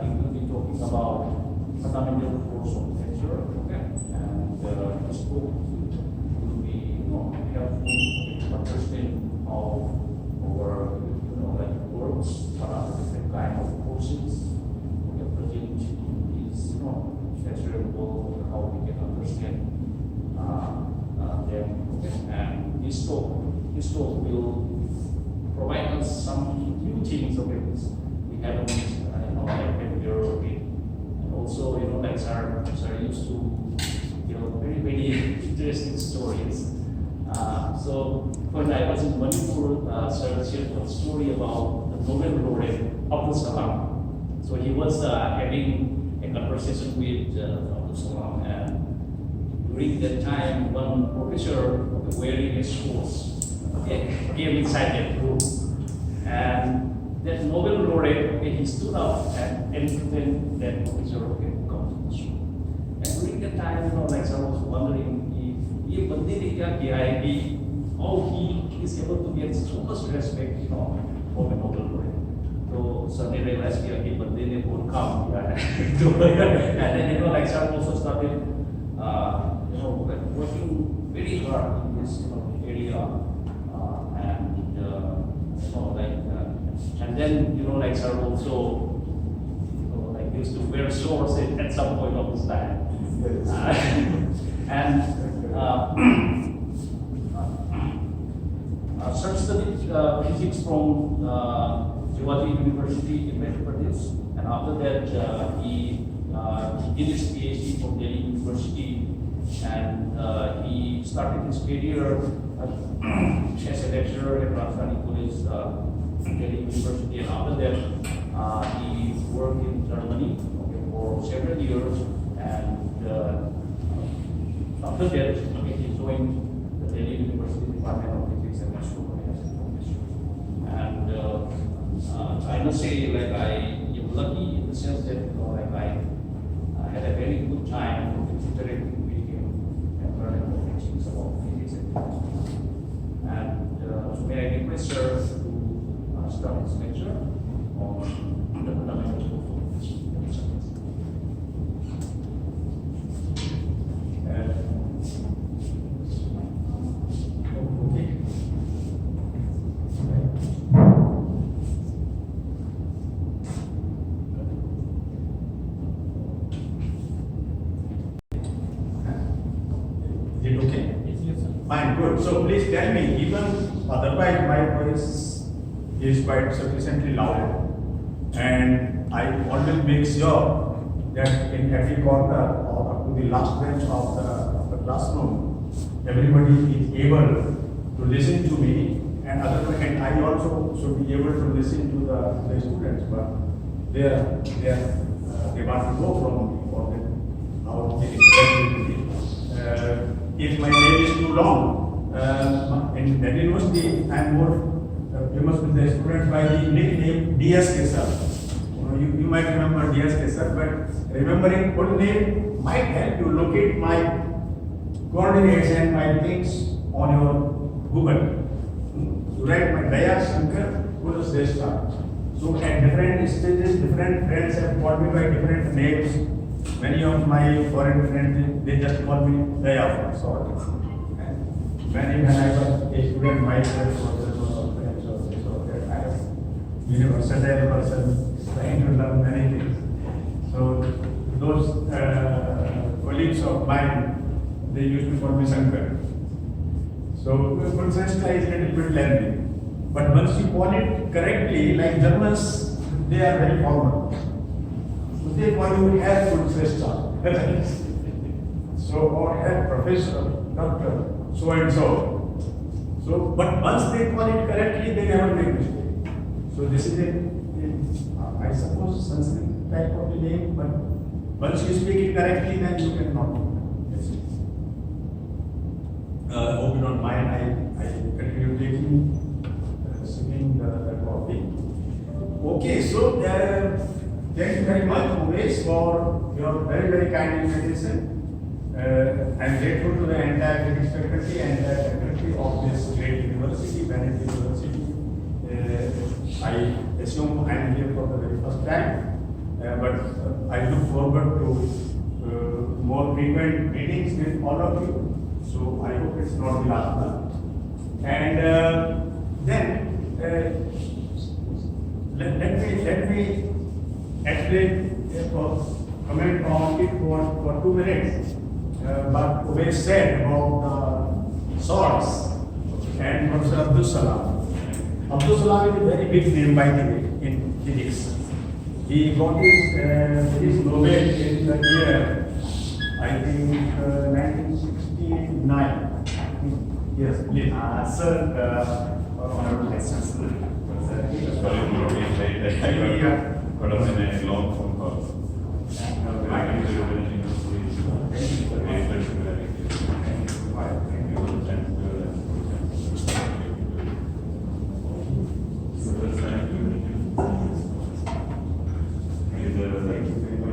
he will be talking about fundamental force of nature, okay? And this book will be, helpful to understand how our, like works, what are the different kind of forces we are present in this, natural world, how we can understand them, okay? And this talk will provide us some new things, okay? We haven't, like familiar with it. And also, like sir used to tell very, very interesting stories. So when I was in Manipur, sir shared a story about the Nobel laureate Abdul Salam. So he was having a conversation with Abdul Salam, and during that time, one professor wearing a shoes came inside that room, and that Nobel laureate, he stood up and then that professor come to the show. And during that time, like I was wondering if ये बंदे ने क्या किया है कि how he is able to get so much respect, from a Nobel laureate. So suddenly realized कि ये बंदे ने बहुत काम किया है. And then like sir also started, working very hard in this area. And then, like sir also, like used to wear shorts at some point of his time. And sir studied physics from University in Bennett Univ, and after that he did his PhD from Delhi University, and he started his career as a lecturer at Rajasthan College, Delhi University, and after that he worked in Germany for several years, and after that he joined the Delhi University Department of Physics and Astronomy as a professor. And I must say, like I am lucky in the sense that I had a very good time interacting with him and learning more things about physics and chemistry. And may I request sir to start his lecture on the fundamentals of physics. Fine, good. So please tell me, even otherwise my voice is quite sufficiently loud, and I always make sure that in every corner or up to the last bench of the classroom, everybody is able to listen to me, and I also should be able to listen to the students, but they want to go from me for them. Now it is very if my name is too long, in Bennett University, I am more famous with the students by the nickname DSK sir. You might remember DSK sir, but remembering full name might help you locate my coordinates and my things on your Google. You write my Daya Shankar Kulasreshta. So at different stages, different friends have called me by different names. Many of my foreign friends, they just call me Daya. Sorry. When I was a student, myself was also friends of this or that. I am a versatile person trying to learn many things. So those colleagues of mine, they used to call me Shankar. So Kulasreshta is a little bit lengthy. But once you call it correctly, like Germans, they are very formal. So they call you Herr Kulasreshta. So, or Herr Professor, Doctor, so and so. So, but once they call it correctly, they never make mistake. So this is I suppose Sanskrit type of the name, but once you speak it correctly, then you cannot miss it. Hope you don't mind, I continue taking, sipping the coffee. Okay, so thank you very much, Umesh, for your very, very kind invitation. I'm grateful to the entire British faculty and the faculty of this great university, Bennett University. I assume I am here for the very first time. but I look forward to more frequent meetings with all of you. So I hope it's not the last one. And then let me actually comment on it for 2 minutes. But we said about swords and Professor Abdul Salam. Abdul Salam is a very big name by the way in physics. He got his Nobel in the year, I think, 1969. Yes, please. Sir, Honorable Vice Chancellor, sorry to be late. I got up in a long phone call. Thank you for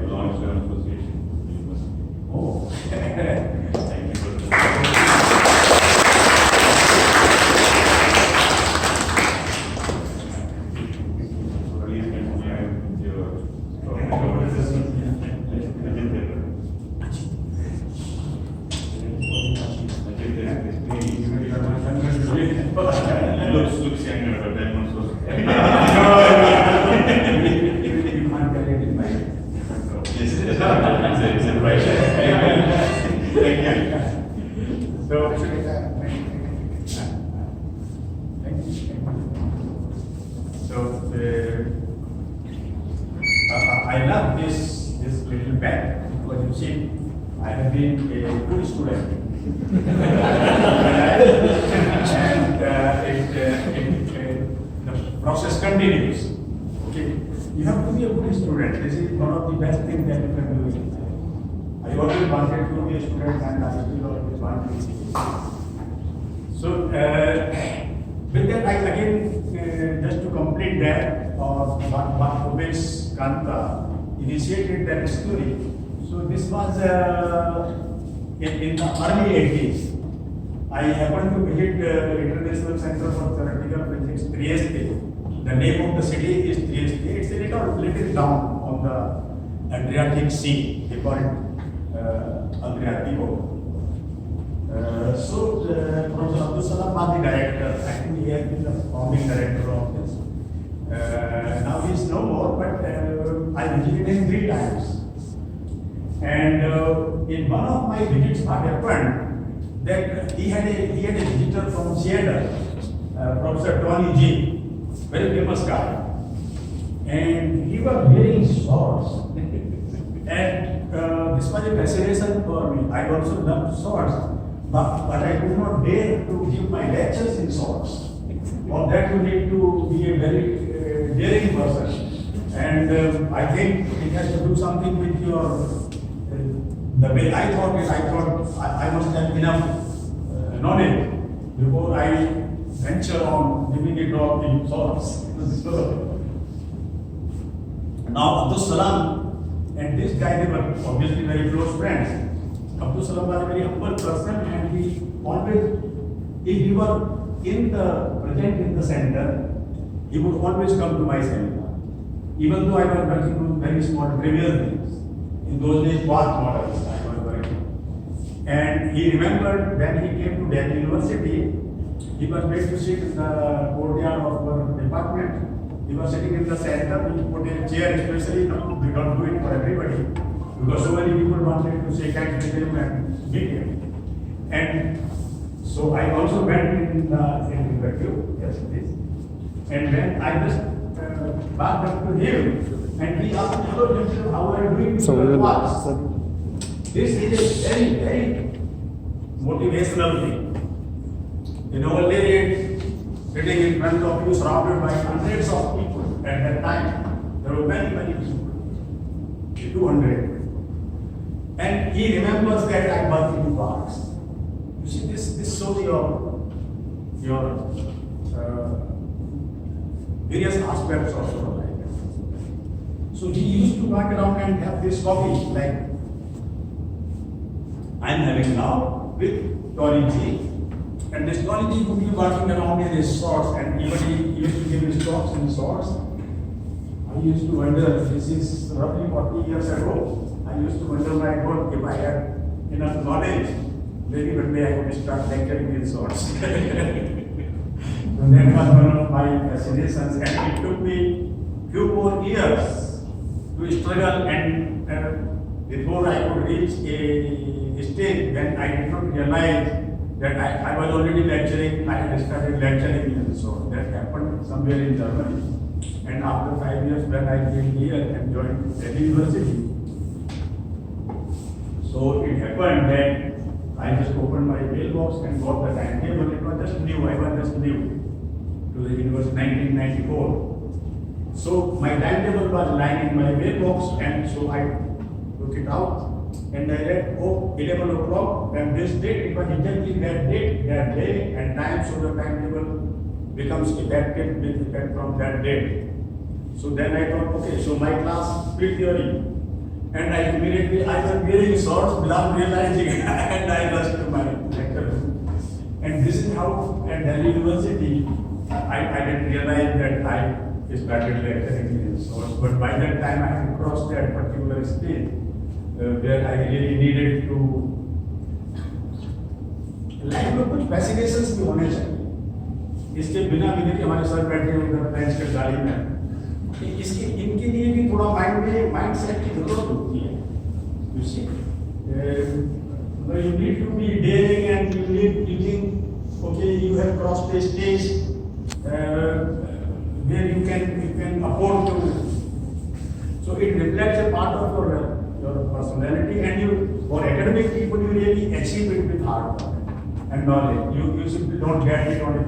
long-term association. Oh, Thank you for please continue with your looks younger, but that one's so. you can't tell it in my Yes, it's a right. Thank you. So, I love this little bag because you see, I have been a good student. And the process continues. Okay, you have to be a good student. This is one of the best things that you can do in life. I always wanted to be a student, and I still always want to be. So, with that, I again just to complete that, what Umesh Kanta initiated that story. So this was in the early 80s. I happened to visit International Center for Theoretical Physics, Trieste. The name of the city is Trieste. It's a little town on the Adriatic Sea. They call it Adriatico. So Professor Abdul Salam was the director. I think he has been the founding director of this. Now he is no more, but I visited him 3 times. And in one of my visits, what happened that he had a visitor from Seattle, Professor Tony G, very famous guy, and he was wearing swords. And this was a fascination for me. I also loved swords, but I could not dare to give my lectures in swords. For that you need to be a very daring person, and I think it has to do something with your. The way I thought is, I must have enough knowledge before I venture on giving it all the swords. Now Abdul Salam and this guy, they were obviously very close friends. Abdul Salam was a very humble person, and he always, if he were present in the center, he would always come to my seminar. Even though I was working on very small trivial things. In those days, path models I was working. And he remembered when he came to Delhi University, he was made to sit in the courtyard of our department. He was sitting in the center. We put a chair, especially, we don't do it for everybody, because so many people wanted to shake hands with him and meet him. And so I also went in the queue. Yes, please. And then I just backed up to him. And he asked me, hello, Jimson, how are you doing with your class? This is a very, very motivational thing. In our day, sitting in front of you, surrounded by hundreds of people. At that time, there were many, many people. 200. And he remembers that I was in parks. You see, this shows your various aspects of your life. So he used to walk around and have this coffee like I'm having now with Tony G. And this Tony G would be walking around in his shorts, and even he used to give his talks in shorts. I used to wonder, this is roughly 40 years ago, I used to wonder my God, if I had enough knowledge, maybe one day I would start lecturing in sorts. So that was one of my fascinations, and it took me few more years to struggle and before I could reach a stage when I did not realize that I was already lecturing, I had started lecturing and so that happened somewhere in Germany. And after 5 years when I came here and joined Bennett University, so it happened that I just opened my mailbox and got the timetable. It was just new, I was just new to the university 1994. So my timetable was lying in my mailbox, and so I took it out and I read, oh, 11 o'clock and this date, it was exactly that date, that day and time, so the timetable becomes effective with effect from that date. So then I thought, okay, so my class field theory, and I immediately, I was wearing shorts without realizing and I rushed to my lecture room. And this is how at Delhi University, I didn't realize that I started lecturing in shorts, but by that time I had crossed that particular stage where I really needed to, life में कुछ फैसिनेशंस भी होने चाहिए, इसके बिना भी देखिए हमारे सर बैठे हुए फ्रेंड्स के गाड़ी में, इसके इनके लिए भी थोड़ा माइंड सेट की जरूरत होती है. You see, you need to be daring and you think, okay, you have crossed a stage where you can afford to. So it reflects a part of your personality, and you, for academic people, you really achieve it with hard work and knowledge. You simply don't get it on the